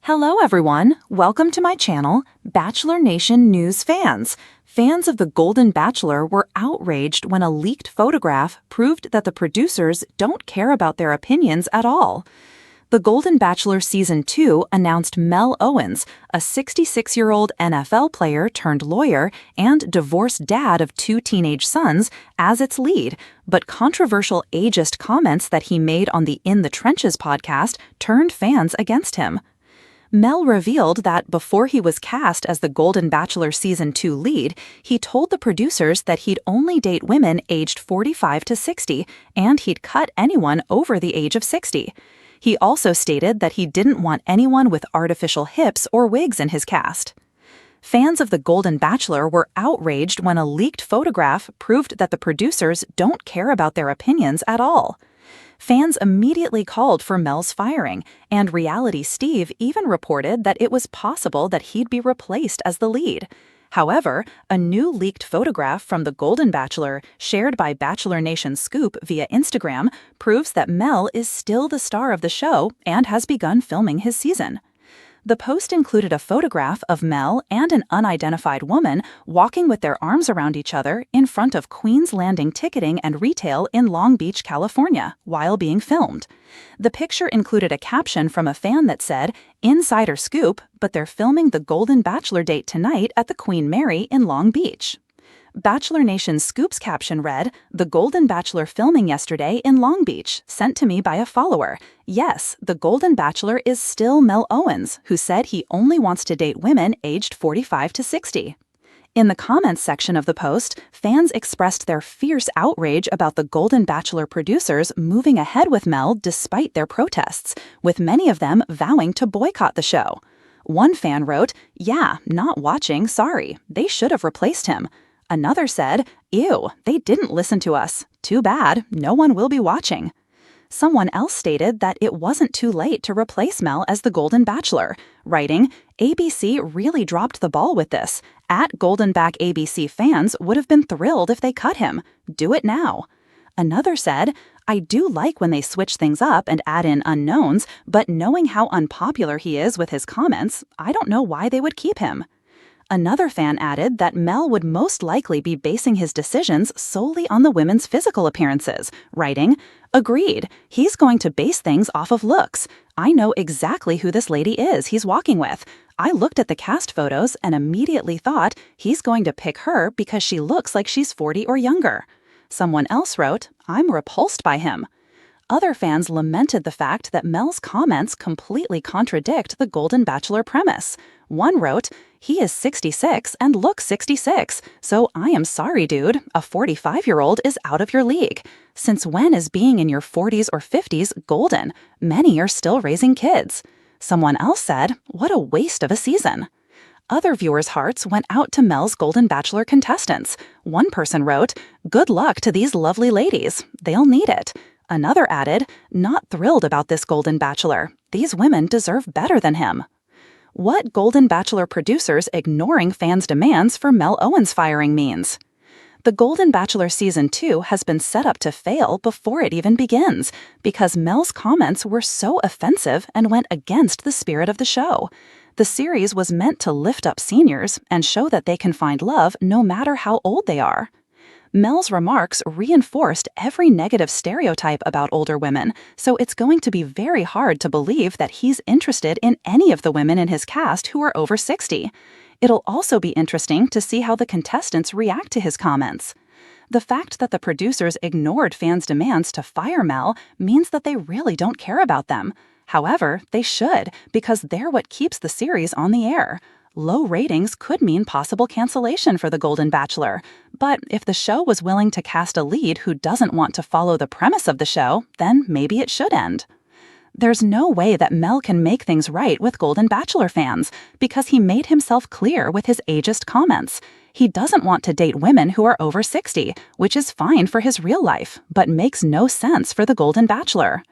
Hello everyone, welcome to my channel, Bachelor Nation News fans. Fans of The Golden Bachelor were outraged when a leaked photograph proved that the producers don't care about their opinions at all. The Golden Bachelor Season 2 announced Mel Owens, a 66-year-old NFL player turned lawyer and divorced dad of 2 teenage sons, as its lead, but controversial ageist comments that he made on the In the Trenches podcast turned fans against him. Mel revealed that before he was cast as the Golden Bachelor Season 2 lead, he told the producers that he'd only date women aged 45 to 60, and he'd cut anyone over the age of 60. He also stated that he didn't want anyone with artificial hips or wigs in his cast. Fans of The Golden Bachelor were outraged when a leaked photograph proved that the producers don't care about their opinions at all. Fans immediately called for Mel's firing, and Reality Steve even reported that it was possible that he'd be replaced as the lead. However, a new leaked photograph from The Golden Bachelor, shared by Bachelor Nation Scoop via Instagram, proves that Mel is still the star of the show and has begun filming his season. The post included a photograph of Mel and an unidentified woman walking with their arms around each other in front of Queen's Landing Ticketing and Retail in Long Beach, California, while being filmed. The picture included a caption from a fan that said, "Insider scoop, but they're filming the Golden Bachelor date tonight at the Queen Mary in Long Beach." Bachelor Nation Scoop's caption read, "The Golden Bachelor filming yesterday in Long Beach, sent to me by a follower. Yes, the Golden Bachelor is still Mel Owens, who said he only wants to date women aged 45 to 60. In the comments section of the post, fans expressed their fierce outrage about the Golden Bachelor producers moving ahead with Mel despite their protests, with many of them vowing to boycott the show. One fan wrote, "Yeah, not watching, sorry. They should have replaced him." Another said, "Ew, they didn't listen to us. Too bad, no one will be watching." Someone else stated that it wasn't too late to replace Mel as the Golden Bachelor, writing, "ABC really dropped the ball with this. @GoldenBack ABC fans would have been thrilled if they cut him. Do it now." Another said, "I do like when they switch things up and add in unknowns, but knowing how unpopular he is with his comments, I don't know why they would keep him." Another fan added that Mel would most likely be basing his decisions solely on the women's physical appearances, writing, "Agreed, he's going to base things off of looks. I know exactly who this lady is he's walking with. I looked at the cast photos and immediately thought he's going to pick her because she looks like she's 40 or younger." Someone else wrote, "I'm repulsed by him." Other fans lamented the fact that Mel's comments completely contradict the Golden Bachelor premise. One wrote, "He is 66 and looks 66, so I am sorry, dude, a 45-year-old is out of your league. Since when is being in your 40s or 50s golden? Many are still raising kids." Someone else said, "What a waste of a season." Other viewers' hearts went out to Mel's Golden Bachelor contestants. One person wrote, "Good luck to these lovely ladies. They'll need it." Another added, "Not thrilled about this Golden Bachelor. These women deserve better than him." What Golden Bachelor producers ignoring fans' demands for Mel Owens' firing means. The Golden Bachelor Season 2 has been set up to fail before it even begins, because Mel's comments were so offensive and went against the spirit of the show. The series was meant to lift up seniors and show that they can find love no matter how old they are. Mel's remarks reinforced every negative stereotype about older women, so it's going to be very hard to believe that he's interested in any of the women in his cast who are over 60. It'll also be interesting to see how the contestants react to his comments. The fact that the producers ignored fans' demands to fire Mel means that they really don't care about them. However, they should, because they're what keeps the series on the air. Low ratings could mean possible cancellation for The Golden Bachelor, but if the show was willing to cast a lead who doesn't want to follow the premise of the show, then maybe it should end. There's no way that Mel can make things right with Golden Bachelor fans, because he made himself clear with his ageist comments. He doesn't want to date women who are over 60, which is fine for his real life, but makes no sense for The Golden Bachelor.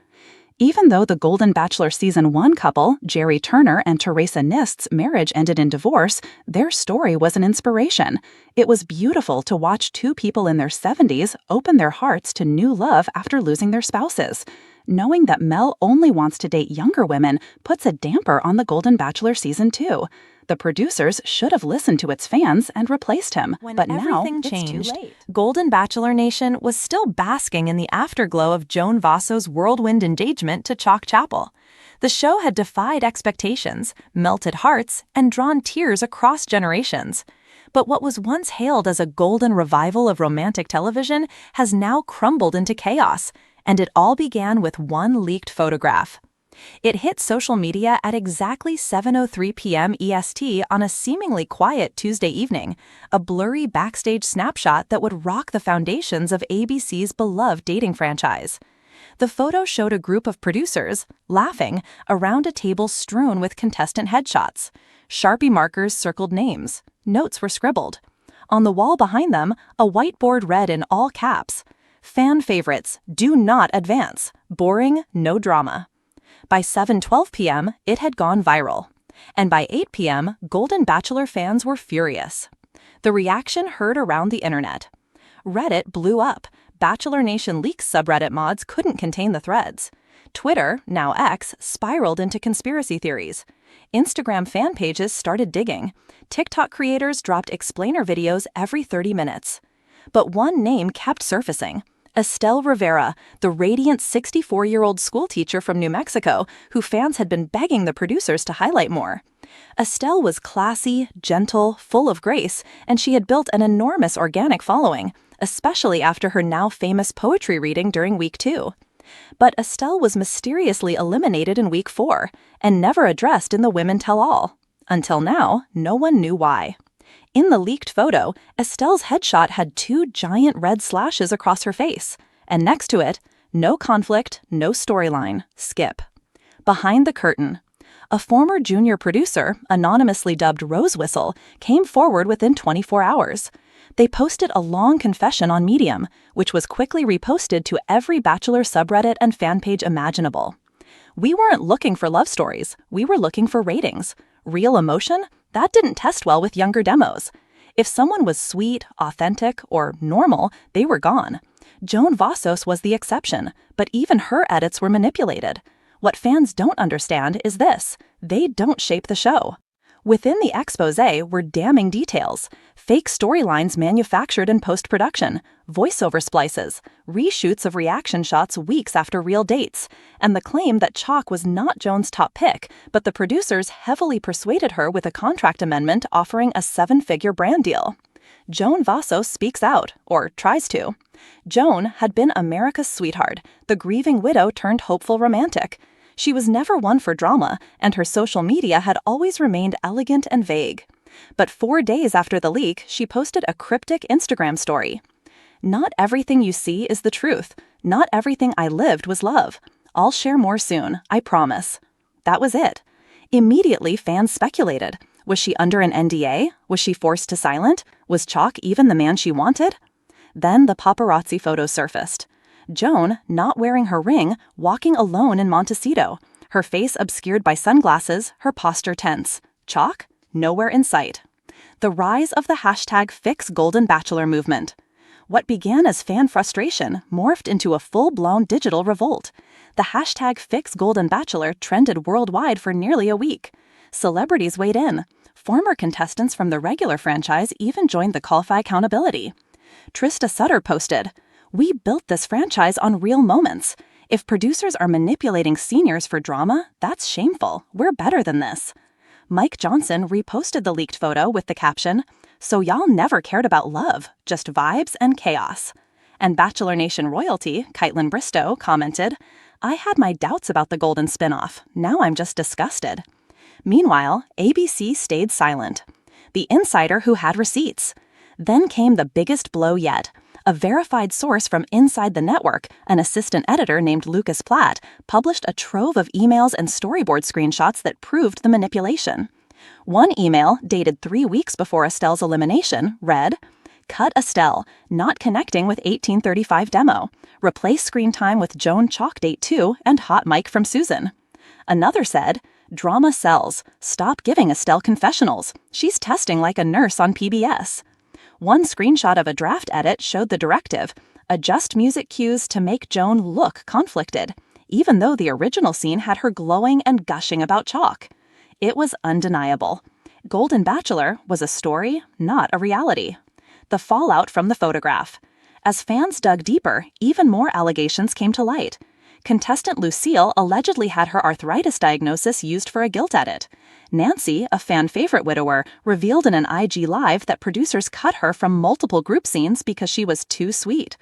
Even though the Golden Bachelor Season 1 couple, Jerry Turner and Teresa Nist's marriage ended in divorce, their story was an inspiration. It was beautiful to watch two people in their 70s open their hearts to new love after losing their spouses. Knowing that Mel only wants to date younger women puts a damper on The Golden Bachelor Season 2. The producers should have listened to its fans and replaced him, but now it's too late. Golden Bachelor Nation was still basking in the afterglow of Joan Vasso's whirlwind engagement to Chalk Chapel. The show had defied expectations, melted hearts, and drawn tears across generations. But what was once hailed as a golden revival of romantic television has now crumbled into chaos, and it all began with one leaked photograph. It hit social media at exactly 7:03 p.m. EST on a seemingly quiet Tuesday evening, a blurry backstage snapshot that would rock the foundations of ABC's beloved dating franchise. The photo showed a group of producers, laughing, around a table strewn with contestant headshots. Sharpie markers circled names. Notes were scribbled. On the wall behind them, a whiteboard read in all caps, "Fan favorites, do not advance. Boring, no drama." By 7:12 p.m., it had gone viral. And by 8 p.m., Golden Bachelor fans were furious. The reaction heard around the internet. Reddit blew up. Bachelor Nation Leaks subreddit mods couldn't contain the threads. Twitter, now X, spiraled into conspiracy theories. Instagram fan pages started digging. TikTok creators dropped explainer videos every 30 minutes. But one name kept surfacing. Estelle Rivera, the radiant 64-year-old schoolteacher from New Mexico, who fans had been begging the producers to highlight more. Estelle was classy, gentle, full of grace, and she had built an enormous organic following, especially after her now famous poetry reading during Week 2. But Estelle was mysteriously eliminated in Week 4, and never addressed in the Women Tell All. Until now, no one knew why. In the leaked photo, Estelle's headshot had 2 giant red slashes across her face, and next to it, no conflict, no storyline, skip. Behind the curtain, a former junior producer, anonymously dubbed Rose Whistle, came forward within 24 hours. They posted a long confession on Medium, which was quickly reposted to every Bachelor subreddit and fan page imaginable. "We weren't looking for love stories, we were looking for ratings. Real emotion? That didn't test well with younger demos. If someone was sweet, authentic, or normal, they were gone. Joan Vassos was the exception, but even her edits were manipulated. What fans don't understand is this: they don't shape the show." Within the exposé were damning details: fake storylines manufactured in post-production, voiceover splices, reshoots of reaction shots weeks after real dates, and the claim that Chalk was not Joan's top pick, but the producers heavily persuaded her with a contract amendment offering a 7-figure brand deal. Joan Vassos speaks out, or tries to. Joan had been America's sweetheart, the grieving widow turned hopeful romantic. She was never one for drama, and her social media had always remained elegant and vague. But 4 days after the leak, she posted a cryptic Instagram story. "Not everything you see is the truth. Not everything I lived was love. I'll share more soon, I promise." That was it. Immediately, fans speculated. Was she under an NDA? Was she forced to silent? Was Chalk even the man she wanted? Then the paparazzi photos surfaced. Joan, not wearing her ring, walking alone in Montecito, her face obscured by sunglasses, her posture tense. Chalk? Nowhere in sight. The rise of the hashtag #FixGoldenBachelor movement. What began as fan frustration morphed into a full-blown digital revolt. The hashtag #FixGoldenBachelor trended worldwide for nearly a week. Celebrities weighed in. Former contestants from the regular franchise even joined the call for accountability. Trista Sutter posted, "We built this franchise on real moments. If producers are manipulating seniors for drama, that's shameful. We're better than this." Mike Johnson reposted the leaked photo with the caption, "So y'all never cared about love, just vibes and chaos." And Bachelor Nation royalty, Kaitlyn Bristow, commented, "I had my doubts about the Golden spinoff. Now I'm just disgusted." Meanwhile, ABC stayed silent. The insider who had receipts. Then came the biggest blow yet. A verified source from inside the network, an assistant editor named Lucas Platt, published a trove of emails and storyboard screenshots that proved the manipulation. One email, dated 3 weeks before Estelle's elimination, read, "Cut Estelle, not connecting with 1835 demo. Replace screen time with Joan Chalk Date 2 and Hot Mike from Susan." Another said, "Drama sells. Stop giving Estelle confessionals. She's testing like a nurse on PBS." One screenshot of a draft edit showed the directive, "Adjust music cues to make Joan look conflicted." even though the original scene had her glowing and gushing about chalk. It was undeniable. Golden Bachelor was a story, not a reality. The fallout from the photograph. As fans dug deeper, even more allegations came to light. Contestant Lucille allegedly had her arthritis diagnosis used for a guilt edit. Nancy, a fan-favorite widower, revealed in an IG Live that producers cut her from multiple group scenes because she was too sweet.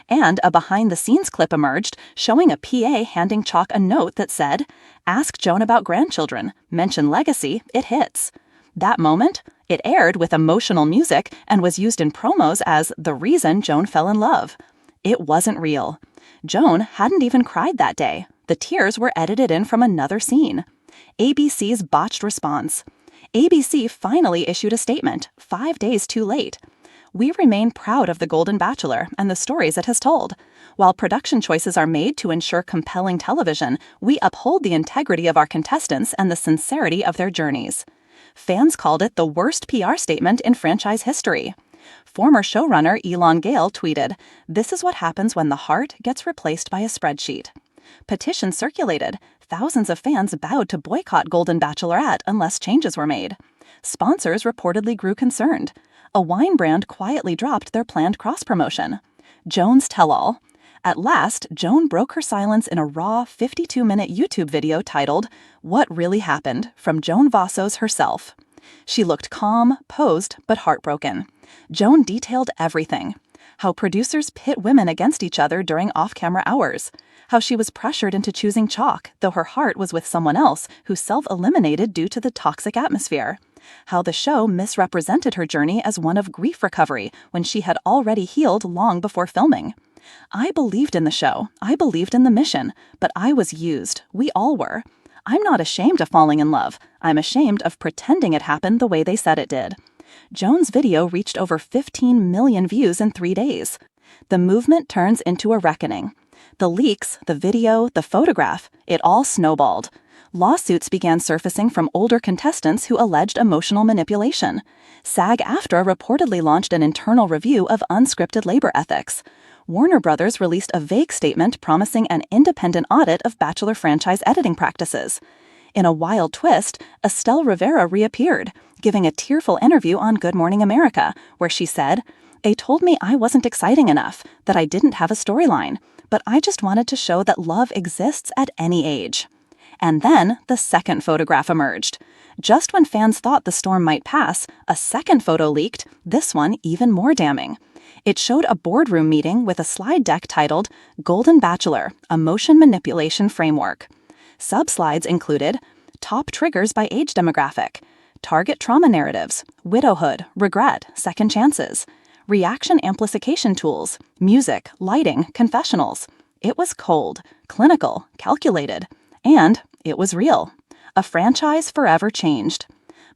And a behind-the-scenes clip emerged showing a PA handing Chalk a note that said, "Ask Joan about grandchildren. Mention legacy, it hits." That moment, it aired with emotional music and was used in promos as the reason Joan fell in love. It wasn't real. Joan hadn't even cried that day. The tears were edited in from another scene. ABC's botched response. ABC finally issued a statement, 5 days too late. We remain proud of The Golden Bachelor and the stories it has told. While production choices are made to ensure compelling television, we uphold the integrity of our contestants and the sincerity of their journeys. Fans called it the worst PR statement in franchise history. Former showrunner Elon Gale tweeted, "This is what happens when the heart gets replaced by a spreadsheet." Petitions circulated. Thousands of fans vowed to boycott Golden Bachelorette unless changes were made. Sponsors reportedly grew concerned. A wine brand quietly dropped their planned cross-promotion. Joan's tell-all. At last, Joan broke her silence in a raw 52-minute YouTube video titled, "What Really Happened?" from Joan Vassos herself. She looked calm, posed, but heartbroken. Joan detailed everything. How producers pit women against each other during off-camera hours. How she was pressured into choosing Chalk, though her heart was with someone else who self-eliminated due to the toxic atmosphere. How the show misrepresented her journey as one of grief recovery when she had already healed long before filming. I believed in the show. I believed in the mission, but I was used. We all were. I'm not ashamed of falling in love. I'm ashamed of pretending it happened the way they said it did. Joan's video reached over 15 million views in 3 days. The movement turns into a reckoning. The leaks, the video, the photograph, it all snowballed. Lawsuits began surfacing from older contestants who alleged emotional manipulation. SAG-AFTRA reportedly launched an internal review of unscripted labor ethics. Warner Brothers released a vague statement promising an independent audit of Bachelor franchise editing practices. In a wild twist, Estelle Rivera reappeared, giving a tearful interview on Good Morning America, where she said, "They told me I wasn't exciting enough, that I didn't have a storyline, but I just wanted to show that love exists at any age." And then the second photograph emerged. Just when fans thought the storm might pass, a second photo leaked, this one even more damning. It showed a boardroom meeting with a slide deck titled Golden Bachelor, Emotion Manipulation Framework. Sub-slides included top triggers by age demographic, target trauma narratives, widowhood, regret, second chances, reaction amplification tools, music, lighting, confessionals. It was cold, clinical, calculated, and it was real. A franchise forever changed.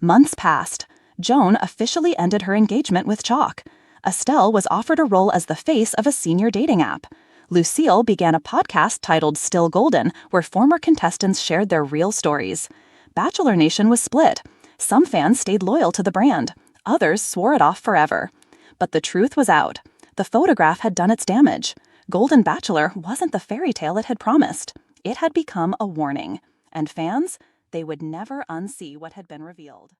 Months passed. Joan officially ended her engagement with Chalk. Estelle was offered a role as the face of a senior dating app. Lucille began a podcast titled Still Golden, where former contestants shared their real stories. Bachelor Nation was split. Some fans stayed loyal to the brand. Others swore it off forever. But the truth was out. The photograph had done its damage. Golden Bachelor wasn't the fairy tale it had promised. It had become a warning. And fans, they would never unsee what had been revealed.